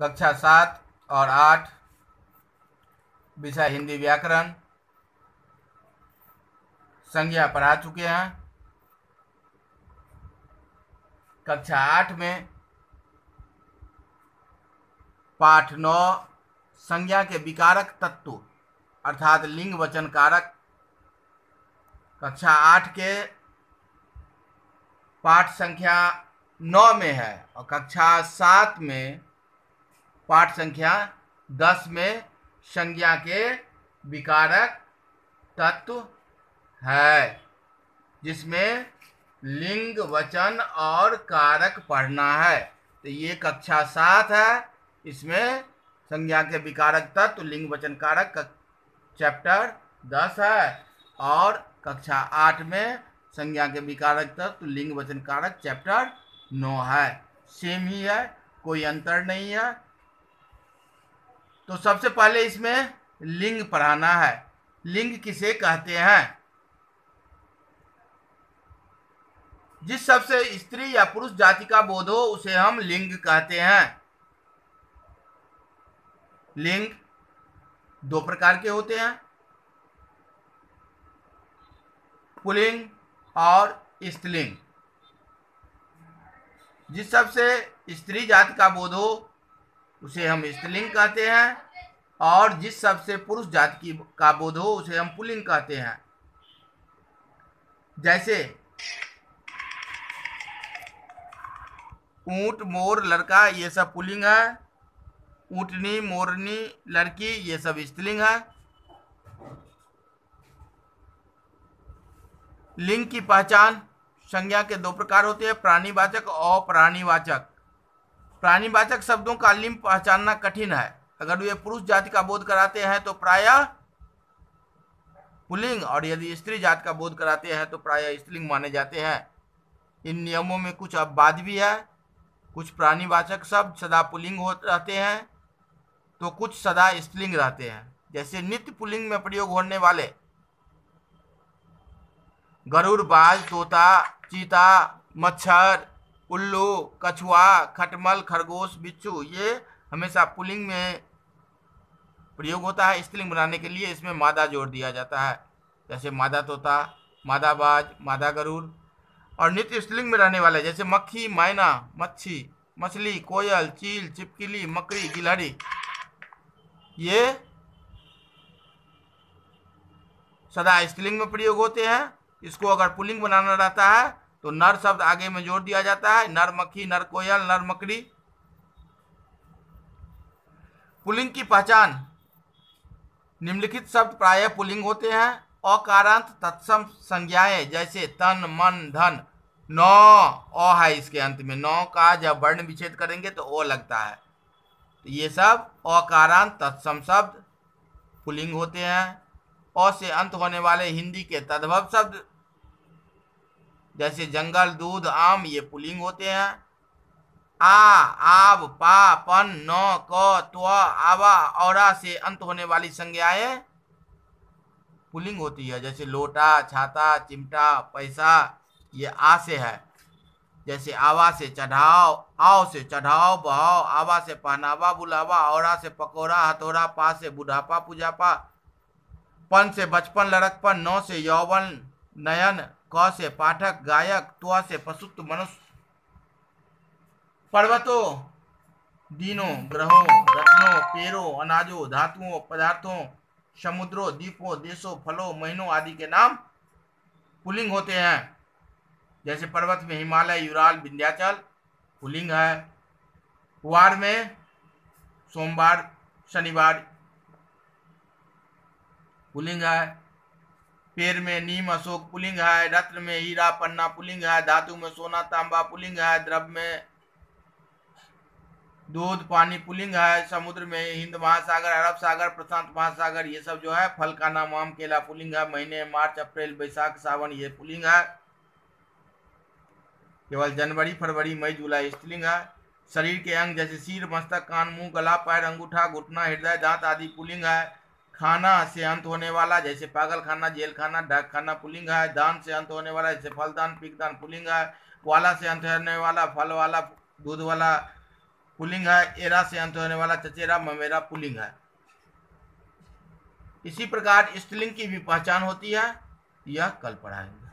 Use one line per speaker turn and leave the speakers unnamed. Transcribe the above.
कक्षा 7 और 8 विषय हिंदी व्याकरण संज्ञा पढ़ा चुके हैं। कक्षा 8 में पाठ 9 संज्ञा के विकारक तत्व अर्थात लिंग वचन कारक कक्षा 8 के पाठ संख्या 9 में है और कक्षा 7 में पाठ संख्या 10 में संज्ञा के विकारक तत्व है, जिसमें लिंग वचन और कारक पढ़ना है। तो ये कक्षा 7 है, इसमें संज्ञा के विकारक तत्व लिंग वचन कारक चैप्टर 10 है और कक्षा 8 में संज्ञा के विकारक तत्व लिंग वचन कारक चैप्टर 9 है। सेम ही है, कोई अंतर नहीं है। तो सबसे पहले इसमें लिंग पढ़ाना है। लिंग किसे कहते हैं? जिस शब्द से स्त्री या पुरुष जाति का बोध हो उसे हम लिंग कहते हैं। लिंग दो प्रकार के होते हैं, पुल्लिंग और स्त्रीलिंग। जिस शब्द से स्त्री जाति का बोध हो उसे हम स्त्रीलिंग कहते हैं और जिस शब्द से पुरुष जाति का बोध हो उसे हम पुल्लिंग कहते हैं। जैसे ऊंट, मोर, लड़का ये सब पुल्लिंग है। ऊंटनी, मोरनी, लड़की ये सब स्त्रीलिंग है। लिंग की पहचान संज्ञा के दो प्रकार होते हैं, प्राणीवाचक और प्राणीवाचक। प्राणीवाचक शब्दों का लिंग पहचानना कठिन है। अगर वे पुरुष जाति का बोध कराते हैं तो प्रायः पुल्लिंग और यदि स्त्री जाति का बोध कराते हैं तो प्रायः स्त्रीलिंग माने जाते हैं। इन नियमों में कुछ अपवाद भी है। कुछ प्राणीवाचक शब्द सदा पुल्लिंग रहते हैं तो कुछ सदा स्त्रीलिंग रहते हैं। जैसे नित्य पुल्लिंग में प्रयोग होने वाले गरुड़, बाज, तोता, चीता, मच्छर, उल्लू, कछुआ, खटमल, खरगोश, बिच्छू ये हमेशा पुल्लिंग में प्रयोग होता है। स्त्रीलिंग बनाने के लिए इसमें मादा जोड़ दिया जाता है, जैसे मादा तोता, मादा बाज, मादा गरुड़। और नित्य स्त्रीलिंग में रहने वाले जैसे मक्खी, मैना, मच्छी, मछली, कोयल, चील, छिपकली, मकड़ी, गिलहरी ये सदा स्त्रीलिंग में प्रयोग होते हैं। इसको अगर पुल्लिंग बनाना रहता है तो नर शब्द आगे में जोड़ दिया जाता है, नर मक्खी, नर कोयल, नर मकड़ी। पुल्लिंग की पहचान निम्नलिखित शब्द प्रायः पुल्लिंग होते हैं। अकारांत तत्सम संज्ञाएं जैसे तन, मन, धन। नौ अ है इसके अंत में, नौ का जब वर्ण विच्छेद करेंगे तो ओ लगता है। तो ये सब अकारांत तत्सम शब्द पुल्लिंग होते हैं। अ से अंत होने वाले हिंदी के तद्भव शब्द जैसे जंगल, दूध, आम ये पुल्लिंग होते हैं। आ, आब, पा, पन, न, क, त्व, आवा, औरा से अंत होने वाली संज्ञाएं पुल्लिंग होती है। जैसे लोटा, छाता, चिमटा, पैसा ये आ से है। जैसे आवा से चढ़ाओ, आओ से चढ़ाओ बहाओ, आवा से पहनावा बुलावा, औरा से पकौड़ा हथौड़ा, पा से बुढ़ापा पुजापा, पन से बचपन लड़कपन, नौ से यौवन नयन, क से पाठक गायक, त्व से पशुत्व मनुष्य। पर्वतों, दिनों, ग्रहों, रत्नों, पेड़ों, अनाजों, धातुओं, पदार्थों, समुद्रों, द्वीपों, देशों, फलों, महीनों आदि के नाम पुल्लिंग होते हैं। जैसे पर्वत में हिमालय, यूराल, विंध्याचल पुल्लिंग है। वार में सोमवार, शनिवार पुल्लिंग है। पेड़ में नीम, अशोक पुल्लिंग है। रत्न में हीरा, पन्ना पुल्लिंग है। धातु में सोना, तांबा पुल्लिंग है। द्रव्य में दूध, पानी पुल्लिंग है। समुद्र में हिंद महासागर, अरब सागर, प्रशांत महासागर ये सब जो है। फल का नाम आम, केला पुल्लिंग है। महीने मार्च, अप्रैल, बैसाख, सावन ये पुल्लिंग है। केवल जनवरी, फरवरी, मई, जुलाई स्त्रीलिंग है। शरीर के अंग जैसे सिर, मस्तक, कान, मुंह, गला, पैर, अंगूठा, घुटना, हृदय, दांत आदि पुल्लिंग है। खाना से अंत होने वाला जैसे पागल खाना, जेल खाना, डाक खाना पुल्लिंग है। दान से अंत होने वाला जैसे फलदान, पिकदान पुल्लिंग है। वाला से अंत होने वाला, फल वाला, दूध वाला, पुल्लिंग है। एरा से अंत होने वाला चचेरा ममेरा पुल्लिंग है। इसी प्रकार स्त्रीलिंग की भी पहचान होती है, यह कल पढ़ाएंगे।